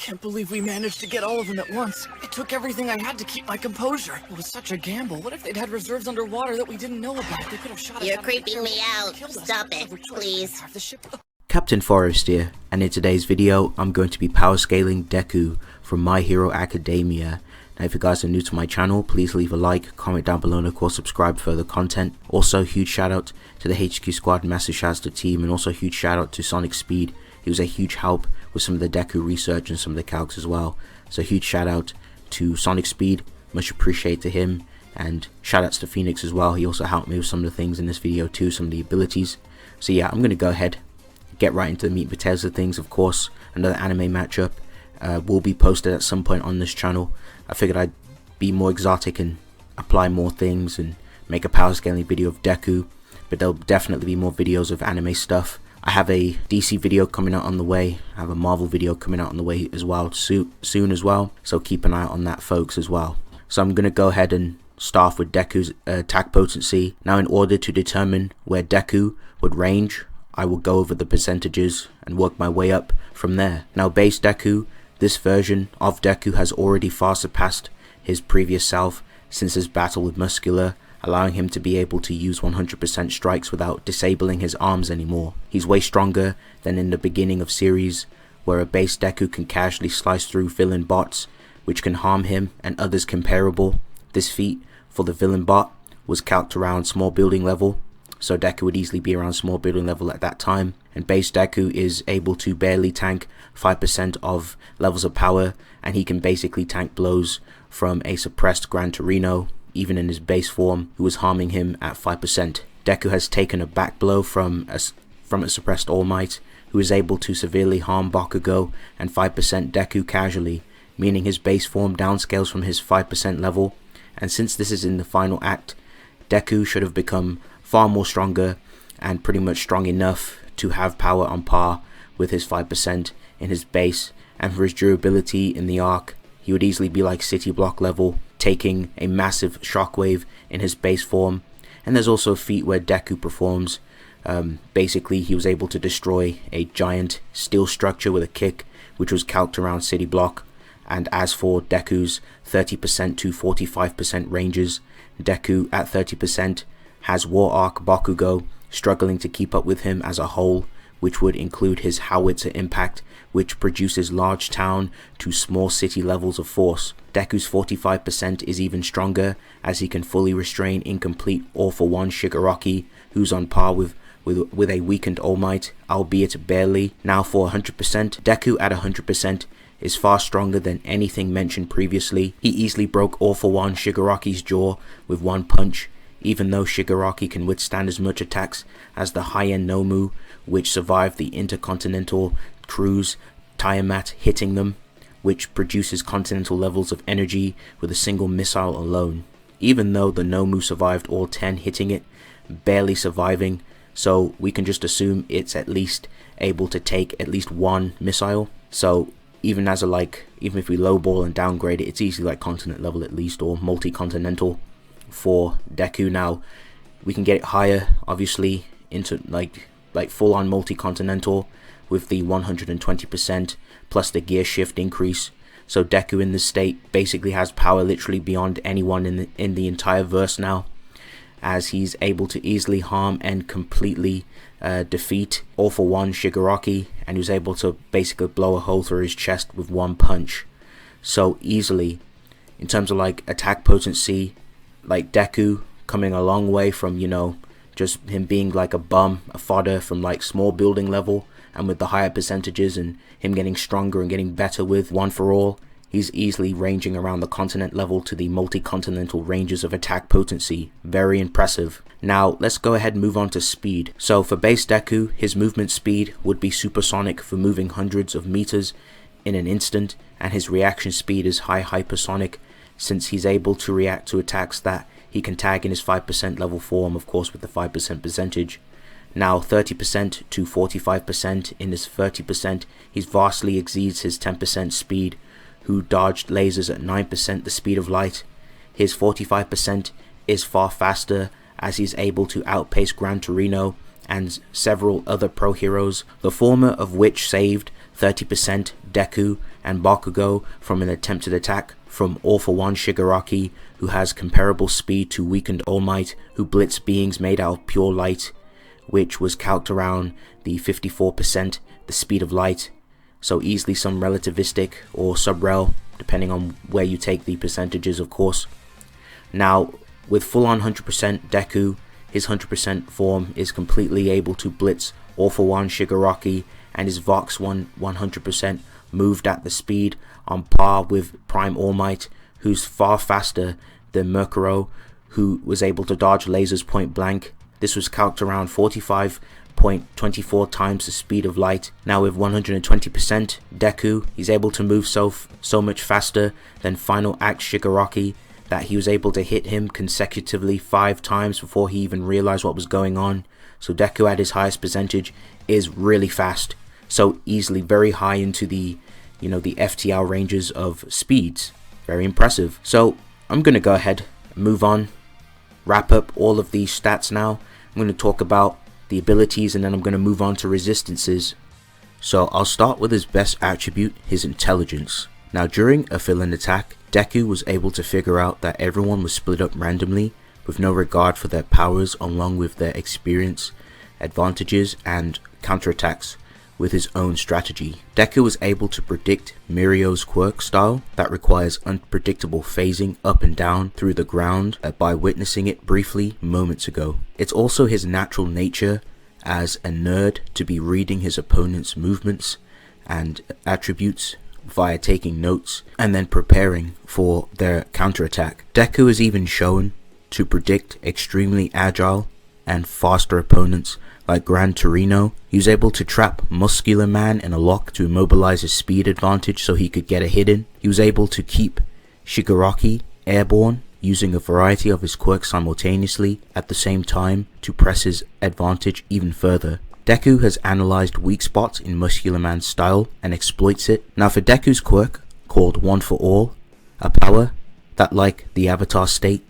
can't believe we managed to get all of them at once. It took everything I had to keep my composure. It was such a gamble. What if they'd had reserves underwater that we didn't know about? They could have shot us. You're creeping me out. Stop it, please. Captain Forest here, and in today's video, I'm going to be power scaling Deku from My Hero Academia. Now, if you guys are new to my channel, please leave a like, comment down below, and of course subscribe for further content. Also, huge shout out to the HQ squad, massive shouts to the team, and also huge shout out to Sonic Speed. He was a huge help with some of the Deku research and some of the calcs as well. So huge shout out to Sonic Speed, much appreciated to him, and shout outs to Phoenix as well. He also helped me with some of the things in this video too, some of the abilities. So yeah, I'm going to go ahead, get right into the meat and potatoes of things. Of course, another anime matchup will be posted at some point on this channel. I figured I'd be more exotic and apply more things and make a power scaling video of Deku, but there'll definitely be more videos of anime stuff. I have a DC video coming out on the way. I have a Marvel video coming out on the way as well, soon as well. So keep an eye out on that, folks, as well. So I'm going to go ahead and start off with Deku's attack potency. Now, in order to determine where Deku would range, I will go over the percentages and work my way up from there. Now, base Deku, this version of Deku has already far surpassed his previous self since his battle with Muscular, allowing him to be able to use 100% strikes without disabling his arms anymore. He's way stronger than in the beginning of series, where a base Deku can casually slice through villain bots, which can harm him and others comparable. This feat for the villain bot was calced around small building level, so Deku would easily be around small building level at that time, and base Deku is able to barely tank 5% of levels of power, and he can basically tank blows from a suppressed Gran Torino, even in his base form, who was harming him at 5%. Deku has taken a back blow from a suppressed All Might, who is able to severely harm Bakugo and 5% Deku casually, meaning his base form downscales from his 5% level, and since this is in the final act, Deku should have become far more stronger and pretty much strong enough to have power on par with his 5% in his base, and for his durability in the arc, he would easily be like City Block level, taking a massive shockwave in his base form. And there's also a feat where Deku performs. Basically, he was able to destroy a giant steel structure with a kick, which was calced around City Block. And as for Deku's 30% to 45% ranges, Deku at 30% has War Arc Bakugo struggling to keep up with him as a whole, which would include his Howitzer Impact, which produces large town to small city levels of force. Deku's 45% is even stronger, as he can fully restrain incomplete All-for-One Shigaraki, who's on par with a weakened All Might, albeit barely. Now for 100%, Deku at 100% is far stronger than anything mentioned previously. He easily broke All-for-One Shigaraki's jaw with one punch, even though Shigaraki can withstand as much attacks as the high-end Nomu, which survived the Intercontinental Cruise Tiamat hitting them, which produces continental levels of energy with a single missile alone. Even though the Nomu survived all 10 hitting it, barely surviving, so we can just assume it's at least able to take at least one missile. So even if we lowball and downgrade it, it's easily like continent level at least, or multi-continental for Deku. Now we can get it higher, obviously, into like full-on multi-continental with the 120% plus the gear shift increase. So Deku in this state basically has power literally beyond anyone in the entire verse now, as he's able to easily harm and completely defeat All-for-One Shigaraki, and he's able to basically blow a hole through his chest with one punch so easily. In terms of like attack potency, like Deku coming a long way from, you know, just him being like a bum, a fodder from like small building level, and with the higher percentages and him getting stronger and getting better with One for All, he's easily ranging around the continent level to the multi-continental ranges of attack potency. Very impressive. Now let's go ahead and move on to speed. So for base Deku, his movement speed would be supersonic for moving hundreds of meters in an instant, and his reaction speed is high hypersonic, since he's able to react to attacks that he can tag in his 5% level form, of course with the 5% percentage. Now 30% to 45%, in his 30% he vastly exceeds his 10% speed, who dodged lasers at 9% the speed of light. His 45% is far faster, as he's able to outpace Gran Torino and several other pro heroes, the former of which saved 30% Deku and Bakugo from an attempted attack from All For One Shigaraki, who has comparable speed to weakened All Might, who blitz beings made out of pure light, which was calced around the 54% the speed of light, so easily some relativistic or subrel, depending on where you take the percentages, of course. Now, with full on 100% Deku, his 100% form is completely able to blitz All For One Shigaraki, and his Vox 100% moved at the speed on par with Prime All Might, who's far faster than Murkuro, who was able to dodge lasers point blank. This was calced around 45.24 times the speed of light. Now with 120% Deku, he's able to move so much faster than Final Act Shigaraki that he was able to hit him consecutively 5 times before he even realized what was going on. So Deku at his highest percentage is really fast, so easily very high into the the FTL ranges of speeds. Very impressive. So I'm gonna go ahead and move on, wrap up all of these stats now. I'm going to talk about the abilities, and then I'm going to move on to resistances. So I'll start with his best attribute, his intelligence. Now during a fill-in attack, Deku was able to figure out that everyone was split up randomly with no regard for their powers, along with their experience, advantages and counterattacks with his own strategy. Deku was able to predict Mirio's quirk style that requires unpredictable phasing up and down through the ground by witnessing it briefly moments ago. It's also his natural nature as a nerd to be reading his opponent's movements and attributes via taking notes and then preparing for their counterattack. Deku is even shown to predict extremely agile and faster opponents like Gran Torino. He was able to trap Muscular Man in a lock to immobilize his speed advantage so he could get a hit in. He was able to keep Shigaraki airborne using a variety of his quirks simultaneously at the same time to press his advantage even further. Deku has analyzed weak spots in Muscular Man's style and exploits it. Now for Deku's quirk, called One For All, a power that, like the Avatar state,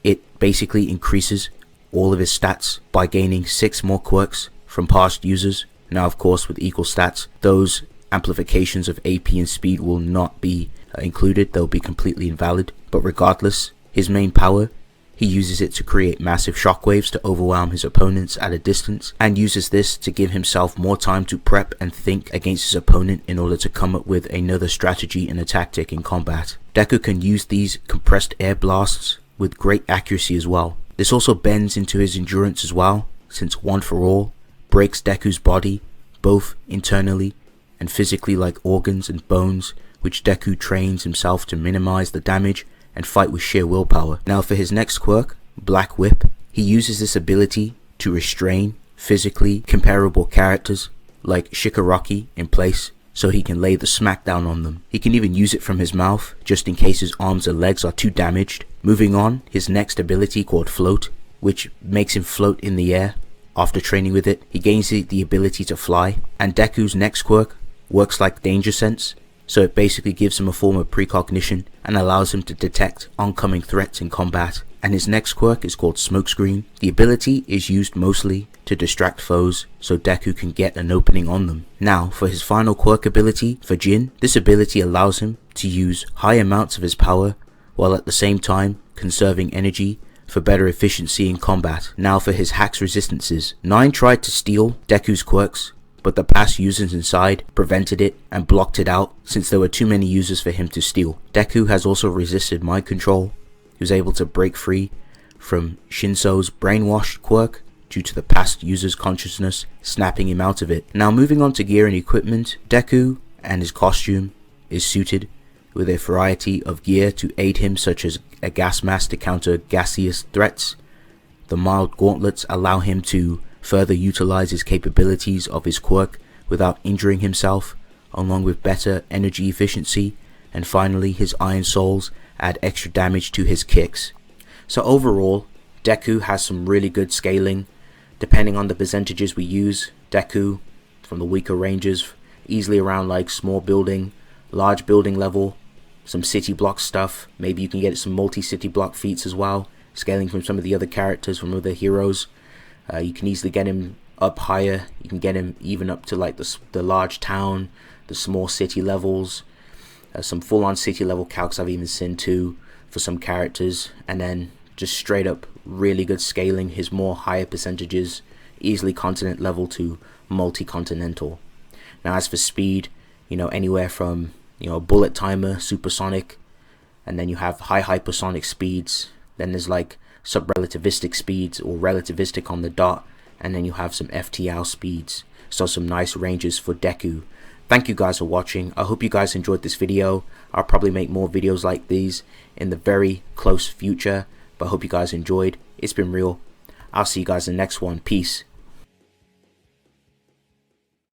it basically increases all of his stats by gaining 6 more quirks from past users. Now of course with equal stats, those amplifications of AP and speed will not be included, they'll be completely invalid. But regardless, his main power, he uses it to create massive shockwaves to overwhelm his opponents at a distance, and uses this to give himself more time to prep and think against his opponent in order to come up with another strategy and a tactic in combat. Deku can use these compressed air blasts with great accuracy as well. This also bends into his endurance as well, since One For All breaks Deku's body, both internally and physically, like organs and bones, which Deku trains himself to minimize the damage and fight with sheer willpower. Now for his next quirk, Black Whip, he uses this ability to restrain physically comparable characters like Shigaraki in place, so he can lay the smackdown on them. He can even use it from his mouth, just in case his arms or legs are too damaged. Moving on, his next ability called Float, which makes him float in the air. After training with it, he gains the ability to fly. And Deku's next quirk works like Danger Sense, so it basically gives him a form of precognition and allows him to detect oncoming threats in combat. And his next quirk is called Smokescreen. The ability is used mostly to distract foes so Deku can get an opening on them. Now for his final quirk ability, for Jin, this ability allows him to use high amounts of his power while at the same time conserving energy for better efficiency in combat. Now for his hacks resistances, 9 tried to steal Deku's quirks, but the past users inside prevented it and blocked it out since there were too many users for him to steal. Deku has also resisted mind control. He was able to break free from Shinso's brainwashed quirk due to the past user's consciousness snapping him out of it. Now moving on to gear and equipment, Deku and his costume is suited with a variety of gear to aid him, such as a gas mask to counter gaseous threats. The mild gauntlets allow him to further utilize his capabilities of his quirk without injuring himself, along with better energy efficiency. And finally, his iron soles add extra damage to his kicks. So overall, Deku has some really good scaling. Depending on the percentages we use, Deku from the weaker ranges, easily around like small building, large building level, some city block stuff. Maybe you can get some multi-city block feats as well, scaling from some of the other characters from other heroes. You can easily get him up higher. You can get him even up to like the large town, the small city levels, some full-on city level calcs I've even seen too for some characters, and then just straight up really good scaling. His more higher percentages, easily continent level to multi-continental. Now as for speed, you know, anywhere from, you know, bullet timer, supersonic, and then you have high hypersonic speeds, then there's like subrelativistic speeds or relativistic on the dot, and then you have some FTL speeds. So some nice ranges for Deku. Thank you guys for watching. I hope you guys enjoyed this video. I'll probably make more videos like these in the very close future, but I hope you guys enjoyed. It's been real. I'll see you guys in the next one. Peace.